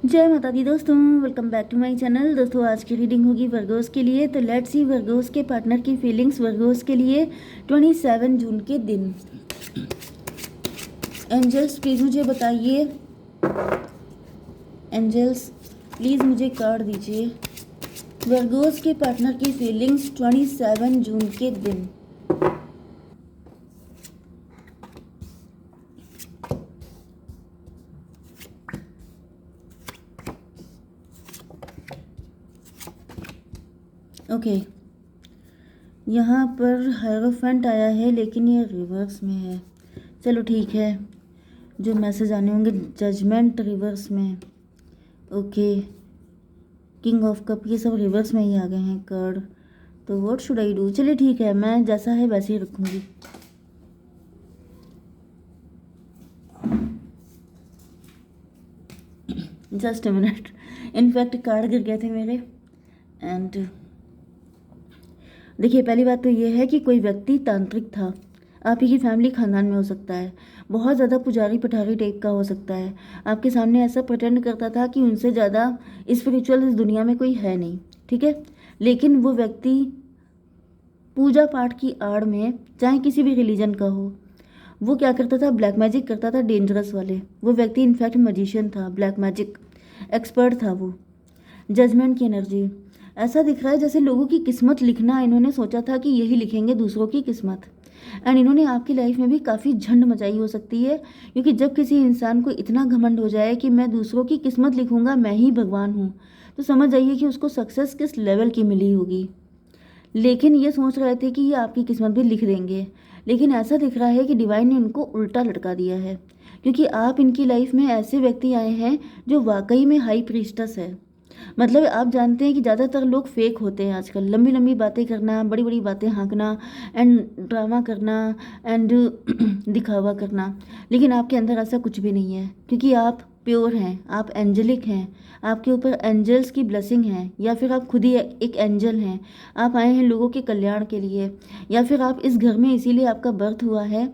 जय माता दी दोस्तों, welcome back to my channel. दोस्तों आज की रीडिंग होगी वर्गोस के लिए। तो लेट्स सी वर्गोस के पार्टनर की फीलिंग्स वर्गोस के लिए 27 जून के दिन। एंजल्स प्लीज़ मुझे बताइए, एंजल्स प्लीज़ मुझे कार्ड दीजिए। वर्गोस के पार्टनर की फीलिंग्स 27 जून के दिन। ओके, यहाँ पर हायरोफेंट आया है लेकिन ये रिवर्स में है। चलो ठीक है, जो मैसेज आने होंगे जजमेंट रिवर्स में। ओके, किंग ऑफ कप ये सब रिवर्स में ही आ गए हैं कार्ड। तो व्हाट शुड आई डू? चलिए ठीक है, मैं जैसा है वैसे ही रखूँगी। Just a minute, in fact card गिर गए थे मेरे। एंड देखिए, पहली बात तो ये है कि कोई व्यक्ति तांत्रिक था। आप ही की फैमिली खानदान में हो सकता है, बहुत ज़्यादा पुजारी पठारी टाइप का हो सकता है। आपके सामने ऐसा प्रटेंड करता था कि उनसे ज़्यादा स्पिरिचुअल इस दुनिया में कोई है नहीं, ठीक है। लेकिन वो व्यक्ति पूजा पाठ की आड़ में, चाहे किसी भी रिलीजन का हो, वो क्या करता था? ब्लैक मैजिक करता था, डेंजरस वाले। वो व्यक्ति इनफैक्ट मजिशियन था, ब्लैक मैजिक एक्सपर्ट था वो। जजमेंट की एनर्जी, ऐसा दिख रहा है जैसे लोगों की किस्मत लिखना इन्होंने सोचा था कि यही लिखेंगे दूसरों की किस्मत। एंड इन्होंने आपकी लाइफ में भी काफ़ी झंड मचाई हो सकती है, क्योंकि जब किसी इंसान को इतना घमंड हो जाए कि मैं दूसरों की किस्मत लिखूंगा, मैं ही भगवान हूँ, तो समझ जाइए कि उसको सक्सेस किस लेवल की मिली होगी। लेकिन ये सोच रहे थे कि ये आपकी किस्मत भी लिख देंगे, लेकिन ऐसा दिख रहा है कि डिवाइन ने उनको उल्टा लटका दिया है, क्योंकि आप इनकी लाइफ में ऐसे व्यक्ति आए हैं जो वाकई में हाई प्रीस्टस है। मतलब आप जानते हैं कि ज़्यादातर लोग फेक होते हैं आजकल, लंबी लंबी बातें करना, बड़ी बड़ी बातें हाँकना एंड ड्रामा करना एंड दिखावा करना। लेकिन आपके अंदर ऐसा कुछ भी नहीं है, क्योंकि आप प्योर हैं, आप एंजलिक हैं, आपके ऊपर एंजल्स की ब्लेसिंग है, या फिर आप खुद ही एक एंजल हैं। आप आए हैं लोगों के कल्याण के लिए, या फिर आप इस घर में इसीलिए आपका बर्थ हुआ है,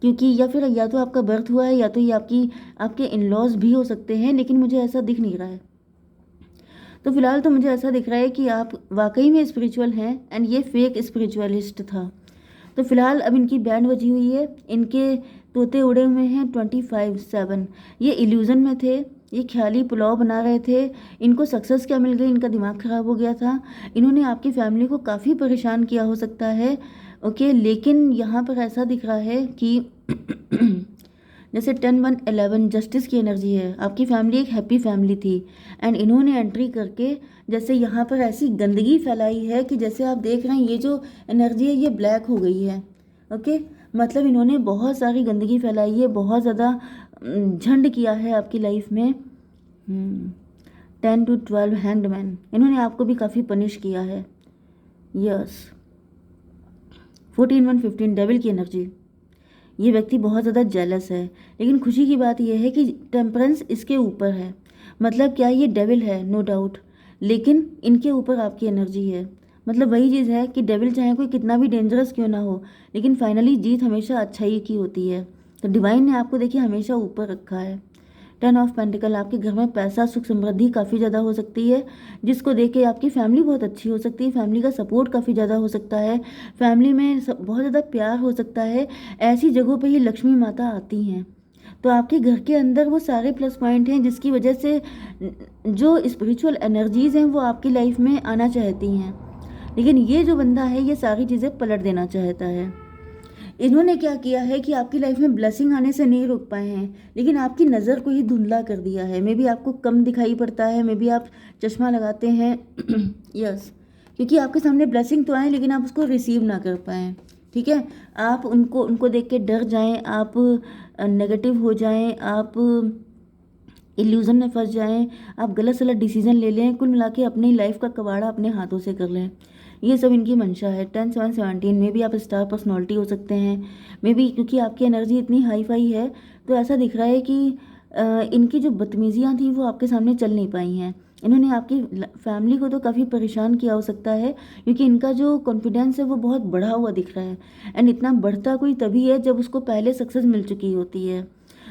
क्योंकि या फिर या तो आपका बर्थ हुआ है या तो ये आपके इन लॉज भी हो सकते हैं, लेकिन मुझे ऐसा दिख नहीं रहा है। तो फिलहाल तो मुझे ऐसा दिख रहा है कि आप वाकई में स्पिरिचुअल हैं एंड ये फेक स्पिरिचुअलिस्ट था। तो फिलहाल अब इनकी बैंड बजी हुई है, इनके तोते उड़े हुए हैं 25/7। ये इल्यूज़न में थे, ये ख्याली पुलाव बना रहे थे। इनको सक्सेस क्या मिल गई, इनका दिमाग ख़राब हो गया था। इन्होंने आपकी फैमिली को काफ़ी परेशान किया हो सकता है। ओके, लेकिन यहाँ पर ऐसा दिख रहा है कि जैसे 10 1 11 जस्टिस की एनर्जी है। आपकी फैमिली एक हैप्पी फैमिली थी एंड इन्होंने एंट्री करके जैसे यहाँ पर ऐसी गंदगी फैलाई है कि जैसे आप देख रहे हैं ये जो एनर्जी है ये ब्लैक हो गई है। ओके, मतलब इन्होंने बहुत सारी गंदगी फैलाई है, बहुत ज़्यादा झंड किया है आपकी लाइफ में। 10 to 12 हैंग्ड मैन, इन्होंने आपको भी काफ़ी पनिश किया है। यस, 14 1 15 डेविल की एनर्जी। ये व्यक्ति बहुत ज़्यादा जेलस है, लेकिन खुशी की बात यह है कि टेम्परेंस इसके ऊपर है। मतलब क्या, ये डेविल है नो डाउट, लेकिन इनके ऊपर आपकी एनर्जी है। मतलब वही चीज़ है कि डेविल चाहे कोई कितना भी डेंजरस क्यों ना हो, लेकिन फाइनली जीत हमेशा अच्छाई की होती है। तो डिवाइन ने आपको देखिए हमेशा ऊपर रखा है। 10 ऑफ पेंटिकल, आपके घर में पैसा सुख समृद्धि काफ़ी ज़्यादा हो सकती है, जिसको देख के आपकी फैमिली बहुत अच्छी हो सकती है। फैमिली का सपोर्ट काफ़ी ज़्यादा हो सकता है, फैमिली में बहुत ज़्यादा प्यार हो सकता है। ऐसी जगहों पे ही लक्ष्मी माता आती हैं। तो आपके घर के अंदर वो सारे प्लस पॉइंट हैं जिसकी वजह से जो स्पिरिचुअल एनर्जीज़ हैं वो आपकी लाइफ में आना चाहती हैं। लेकिन ये जो बंदा है ये सारी चीज़ें पलट देना चाहता है। इन्होंने क्या किया है कि आपकी लाइफ में ब्लेसिंग आने से नहीं रोक पाए हैं, लेकिन आपकी नज़र को ही धुंधला कर दिया है। मे बी आपको कम दिखाई पड़ता है, मे बी आप चश्मा लगाते हैं। यस, क्योंकि आपके सामने ब्लेसिंग तो आए लेकिन आप उसको रिसीव ना कर पाएँ, ठीक है। आप उनको उनको देख के डर जाएं, आप नेगेटिव हो जाएं, आप इल्यूज़न में फंस जाएं, आप गलत सलत डिसीजन ले लें, कुल मिला के अपनी लाइफ का कबाड़ा अपने हाथों से कर लें। ये सब इनकी मंशा है। 10 7 17 में भी आप स्टार पर्सनालिटी हो सकते हैं, मे बी क्योंकि आपकी एनर्जी इतनी हाई फाई है। तो ऐसा दिख रहा है कि इनकी जो बदतमीजियाँ थी वो आपके सामने चल नहीं पाई हैं। इन्होंने आपकी फैमिली को तो काफ़ी परेशान किया हो सकता है, क्योंकि इनका जो कॉन्फिडेंस है वो बहुत बढ़ा हुआ दिख रहा है। एंड इतना बढ़ता कोई तभी है जब उसको पहले सक्सेस मिल चुकी होती है।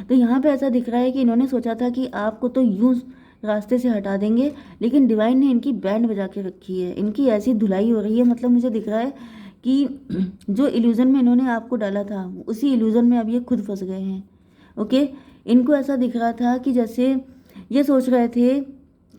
तो यहाँ पे ऐसा दिख रहा है कि इन्होंने सोचा था कि आपको तो यूँ रास्ते से हटा देंगे, लेकिन डिवाइन ने इनकी बैंड बजा के रखी है, इनकी ऐसी धुलाई हो रही है, मतलब मुझे दिख रहा है कि जो इल्यूज़न में इन्होंने आपको डाला था उसी इल्यूज़न में अब ये खुद फंस गए हैं। ओके, इनको ऐसा दिख रहा था कि जैसे ये सोच रहे थे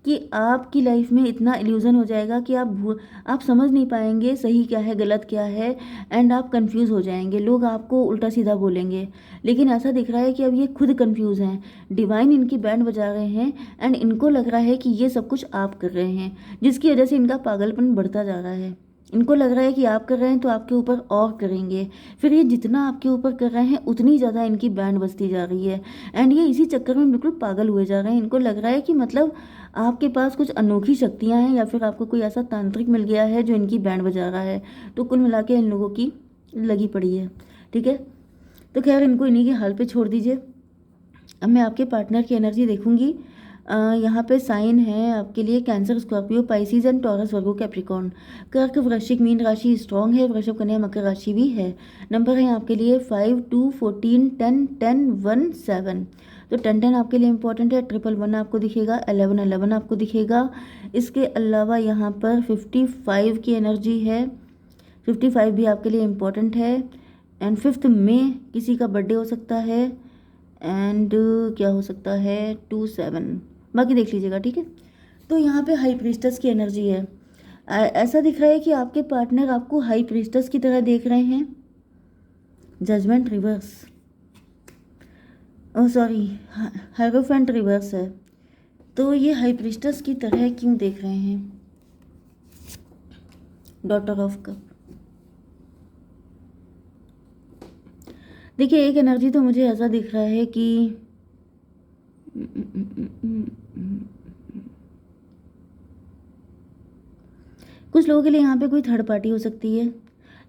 कि आपकी लाइफ में इतना इल्यूज़न हो जाएगा कि आप समझ नहीं पाएंगे सही क्या है गलत क्या है, एंड आप कंफ्यूज हो जाएंगे, लोग आपको उल्टा सीधा बोलेंगे। लेकिन ऐसा दिख रहा है कि अब ये खुद कंफ्यूज हैं, डिवाइन इनकी बैंड बजा रहे हैं, एंड इनको लग रहा है कि ये सब कुछ आप कर रहे हैं, जिसकी वजह से इनका पागलपन बढ़ता जा रहा है। इनको लग रहा है कि आप कर रहे हैं तो आपके ऊपर और करेंगे, फिर ये जितना आपके ऊपर कर रहे हैं उतनी ज़्यादा इनकी बैंड बजती जा रही है, एंड ये इसी चक्कर में बिल्कुल पागल हुए जा रहे हैं। इनको लग रहा है कि मतलब आपके पास कुछ अनोखी शक्तियाँ हैं, या फिर आपको कोई ऐसा तांत्रिक मिल गया है जो इनकी बैंड बजा रहा है। तो कुल मिला के इन लोगों की लगी पड़ी है। ठीक है, तो खैर इनको इन्हीं के हाल पे छोड़ दीजिए। अब मैं आपके पार्टनर की एनर्जी देखूंगी। यहाँ पे साइन है आपके लिए cancer, Scorpio, Pisces and taurus, Virgo, Capricorn. कर्क, वृश्चिक, मीन राशि स्ट्रॉन्ग है, वृषभ, कन्या, मकर राशि भी है। नंबर है आपके लिए 5, 2, 14, 10, 10, 1, 7। तो 10, 10 आपके लिए इंपॉर्टेंट है, 111 आपको दिखेगा, 11, 11 आपको दिखेगा। इसके अलावा यहाँ पर 55 की एनर्जी है, 55 भी आपके लिए इम्पॉर्टेंट है। एंड 5 में किसी का बर्थडे हो सकता है, एंड क्या हो सकता है 27, बाकी देख लीजिएगा। ठीक है, तो यहाँ पे हाई प्रीस्टस की एनर्जी है। ऐसा दिख रहा है कि आपके पार्टनर आपको हाई प्रीस्टस की तरह देख रहे हैं। Judgement reverse, oh sorry, hierophant reverse है। तो ये हाई प्रीस्टस की तरह क्यों देख रहे हैं? Daughter of cup. देखिए, एक एनर्जी तो मुझे ऐसा दिख रहा है कि कुछ लोगों के लिए यहाँ पे कोई थर्ड पार्टी हो सकती है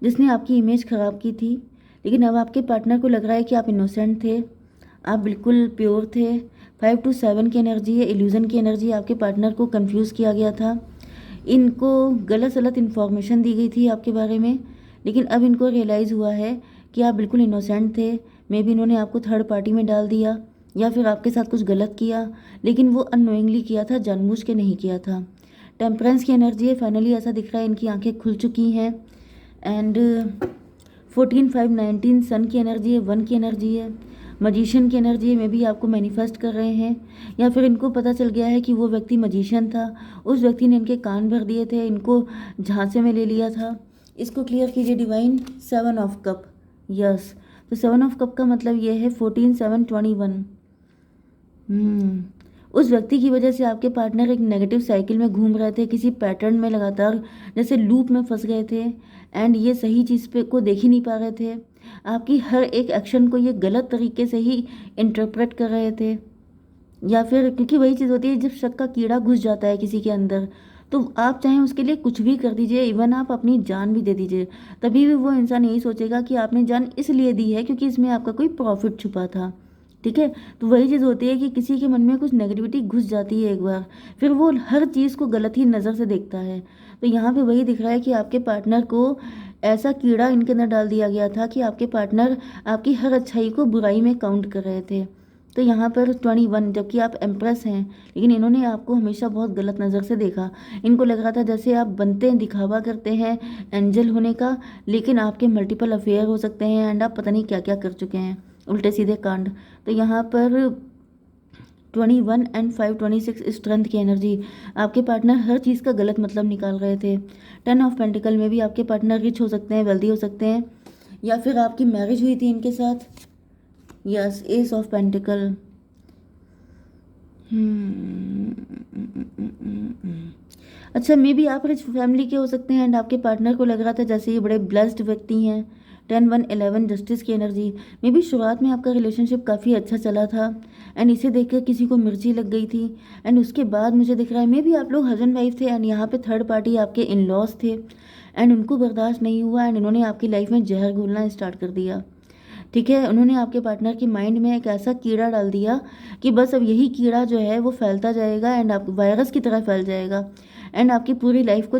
जिसने आपकी इमेज ख़राब की थी, लेकिन अब आपके पार्टनर को लग रहा है कि आप इनोसेंट थे, आप बिल्कुल प्योर थे। 5 to 7 की एनर्जी है, इल्यूज़न की एनर्जी। आपके पार्टनर को कंफ्यूज किया गया था, इनको गलत सलत इन्फॉर्मेशन दी गई थी आपके बारे में, लेकिन अब इनको रियलाइज़ हुआ है कि आप बिल्कुल इनोसेंट थे। मे बी इन्होंने आपको थर्ड पार्टी में डाल दिया, या फिर आपके साथ कुछ गलत किया, लेकिन वो अननोइंगली किया था, जानबूझ के नहीं किया था। टेम्परेंस की एनर्जी है, फाइनली ऐसा दिख रहा है इनकी आंखें खुल चुकी हैं। एंड 14, 5, 19 सन की एनर्जी है, 1 की एनर्जी है। मजिशियन की एनर्जी है, मे बी आपको मैनिफेस्ट कर रहे हैं, या फिर इनको पता चल गया है कि वो व्यक्ति मजिशियन था, उस व्यक्ति ने इनके कान भर दिए थे, इनको झांसे में ले लिया था। इसको क्लियर कीजिए डिवाइन। 7 of cup, yes. तो 7 ऑफ कप का मतलब ये है 14, 7, 21। उस व्यक्ति की वजह से आपके पार्टनर एक नेगेटिव साइकिल में घूम रहे थे, किसी पैटर्न में लगातार जैसे लूप में फंस गए थे, एंड ये सही चीज़ पे को देख ही नहीं पा रहे थे। आपकी हर एक एक्शन को ये गलत तरीके से ही इंटरप्रेट कर रहे थे, या फिर क्योंकि वही चीज़ होती है जब शक का कीड़ा घुस जाता है किसी के अंदर, तो आप चाहें उसके लिए कुछ भी कर दीजिए, इवन आप अपनी जान भी दे दीजिए, तभी भी वो इंसान यही सोचेगा कि आपने जान इसलिए दी है क्योंकि इसमें आपका कोई प्रॉफिट छुपा था। ठीक है, तो वही चीज़ होती है कि किसी के मन में कुछ नेगेटिविटी घुस जाती है एक बार, फिर वो हर चीज़ को गलत ही नज़र से देखता है। तो यहाँ पे वही दिख रहा है कि आपके पार्टनर को ऐसा कीड़ा इनके अंदर डाल दिया गया था कि आपके पार्टनर आपकी हर अच्छाई को बुराई में काउंट कर रहे थे। तो यहाँ पर 21, जबकि आप एम्प्रेस हैं, लेकिन इन्होंने आपको हमेशा बहुत गलत नज़र से देखा। इनको लग रहा था जैसे आप बनते हैं, दिखावा करते हैं एंजल होने का, लेकिन आपके मल्टीपल अफेयर हो सकते हैं, एंड आप पता नहीं क्या क्या कर चुके हैं, उल्टे सीधे कांड। तो यहाँ पर 21 एंड 5, 26 स्ट्रेंथ की एनर्जी। आपके पार्टनर हर चीज़ का गलत मतलब निकाल रहे थे। 10 ऑफ पेंटिकल में भी आपके पार्टनर रिच हो सकते हैं, वेल्दी हो सकते हैं, या फिर आपकी मैरिज हुई थी इनके साथ। Yes, S of pentacle. अच्छा, मे बी आप रिच फैमिली के हो सकते हैं, एंड आपके पार्टनर को लग रहा था जैसे ये बड़े ब्लेस्ड व्यक्ति हैं। 10, 1, 11 जस्टिस की एनर्जी। मे बी शुरुआत में आपका रिलेशनशिप काफ़ी अच्छा चला था, एंड इसे देखकर किसी को मिर्ची लग गई थी, एंड उसके बाद मुझे दिख रहा है मे बी आप लोग हस्बैंड वाइफ थे, एंड यहाँ पे थर्ड पार्टी आपके इन लॉज थे, एंड उनको बर्दाश्त नहीं हुआ, एंड इन्होंने आपकी लाइफ में जहर घोलना स्टार्ट कर दिया। ठीक है, उन्होंने आपके पार्टनर के माइंड में एक ऐसा कीड़ा डाल दिया कि बस अब यही कीड़ा जो है वो फैलता जाएगा, एंड आप वायरस की तरह फैल जाएगा, एंड आपकी पूरी लाइफ को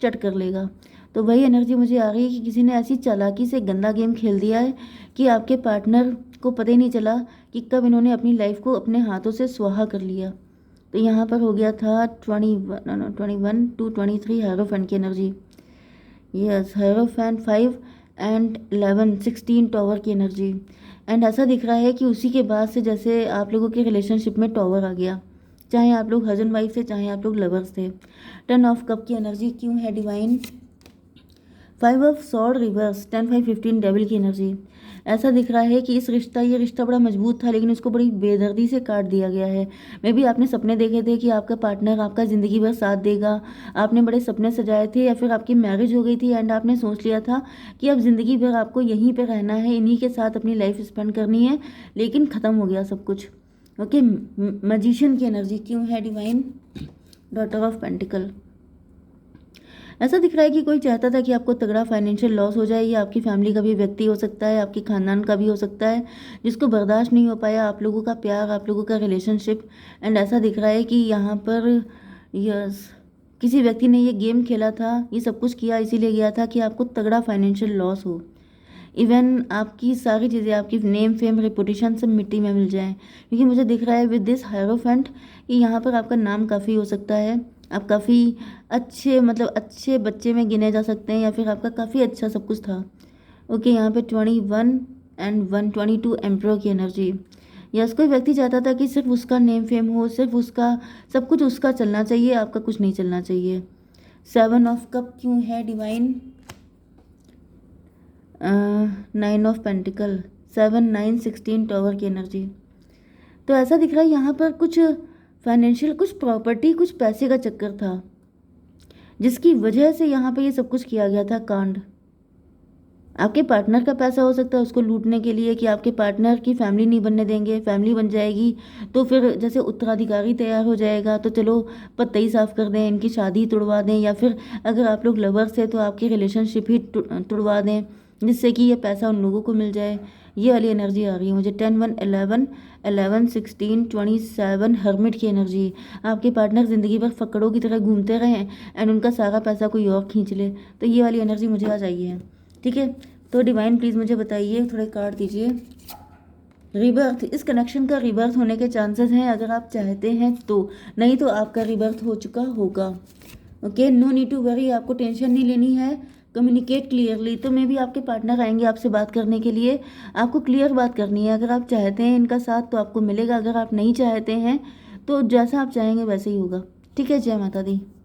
चट कर लेगा। तो वही एनर्जी मुझे आ रही है कि किसी ने ऐसी चालाकी से गंदा गेम खेल दिया है कि आपके पार्टनर को पता ही नहीं चला कि कब इन्होंने अपनी लाइफ को अपने हाथों से स्वाहा कर लिया। तो यहाँ पर हो गया था 21 to 23 हायरोफेंट की energy. Yes, hierophant 5 and 11 16 tower की एनर्जी। एंड ऐसा दिख रहा है कि उसी के बाद से जैसे आप लोगों के रिलेशनशिप में टॉवर आ गया, चाहे आप लोग हस्बैंड वाइफ थे, चाहे आप लोग लवर्स थे। 10 ऑफ कप की एनर्जी क्यों है divine? 5 of sword reverse, 10 5 15 devil की एनर्जी। ऐसा दिख रहा है कि ये रिश्ता बड़ा मजबूत था, लेकिन उसको बड़ी बेदर्दी से काट दिया गया है। मे बी आपने सपने देखे थे कि आपका पार्टनर आपका ज़िंदगी भर साथ देगा, आपने बड़े सपने सजाए थे, या फिर आपकी मैरिज हो गई थी एंड आपने सोच लिया था कि अब ज़िंदगी भर आपको यहीं पर रहना है, इन्हीं के साथ अपनी लाइफ स्पेंड करनी है, लेकिन ख़त्म हो गया सब कुछ। ओके, मैजिशियन की एनर्जी क्यों है डिवाइन? Daughter of pentacle. ऐसा दिख रहा है कि कोई चाहता था कि आपको तगड़ा फाइनेंशियल लॉस हो जाए। ये आपकी फैमिली का भी व्यक्ति हो सकता है, आपके खानदान का भी हो सकता है, जिसको बर्दाश्त नहीं हो पाया आप लोगों का प्यार, आप लोगों का रिलेशनशिप। एंड ऐसा दिख रहा है कि यहाँ पर यस, किसी व्यक्ति ने ये गेम खेला था, ये सब कुछ किया इसीलिए गया था कि आपको तगड़ा फाइनेंशियल लॉस हो। इवन आपकी सारी चीज़ें, आपकी नेम फेम रेपुटेशन सब मिट्टी में मिल जाएं, क्योंकि मुझे दिख रहा है विद दिस हायरोफेंट कि यहाँ पर आपका नाम काफ़ी हो सकता है, आप काफ़ी अच्छे, मतलब अच्छे बच्चे में गिने जा सकते हैं, या फिर आपका काफ़ी अच्छा सब कुछ था। ओके, यहाँ पे 21 एंड 122 एम्प्रो की एनर्जी। यस, कोई व्यक्ति चाहता था कि सिर्फ उसका नेम फेम हो, सिर्फ उसका सब कुछ उसका चलना चाहिए, आपका कुछ नहीं चलना चाहिए। 7 ऑफ कप क्यों है डिवाइन? 9 ऑफ पेंटिकल, 7 9 16 टॉवर की एनर्जी। तो ऐसा दिख रहा है यहाँ पर कुछ फाइनेंशियल, कुछ प्रॉपर्टी, कुछ पैसे का चक्कर था, जिसकी वजह से यहाँ पे ये सब कुछ किया गया था कांड। आपके पार्टनर का पैसा हो सकता है उसको लूटने के लिए, कि आपके पार्टनर की फैमिली नहीं बनने देंगे, फैमिली बन जाएगी तो फिर जैसे उत्तराधिकारी तैयार हो जाएगा, तो चलो पत्ते ही साफ कर दें, इनकी शादी तुड़वा दें, या फिर अगर आप लोग लवर्स थे तो आपकी रिलेशनशिप ही तुड़वा दें, जिससे कि ये पैसा उन लोगों को मिल जाए। ये वाली एनर्जी आ रही है मुझे। 10 1 11 11 16 27 हर्मिट की एनर्जी। आपके पार्टनर ज़िंदगी भर फकड़ों की तरह घूमते रहें एंड उनका सारा पैसा कोई और खींच ले, तो ये वाली एनर्जी मुझे आ जाइए है। ठीक है, तो डिवाइन प्लीज़ मुझे बताइए, थोड़े कार्ड दीजिए। रिबर्थ, इस कनेक्शन का रिबर्थ होने के चांसेस हैं अगर आप चाहते हैं तो, नहीं तो आपका रिबर्थ हो चुका होगा। Okay, no need to worry, आपको टेंशन नहीं लेनी है। कम्युनिकेट क्लियरली, तो मे भी आपके पार्टनर आएंगे आपसे बात करने के लिए, आपको क्लियर बात करनी है। अगर आप चाहते हैं इनका साथ तो आपको मिलेगा, अगर आप नहीं चाहते हैं तो जैसा आप चाहेंगे वैसे ही होगा। ठीक है, जय माता दी।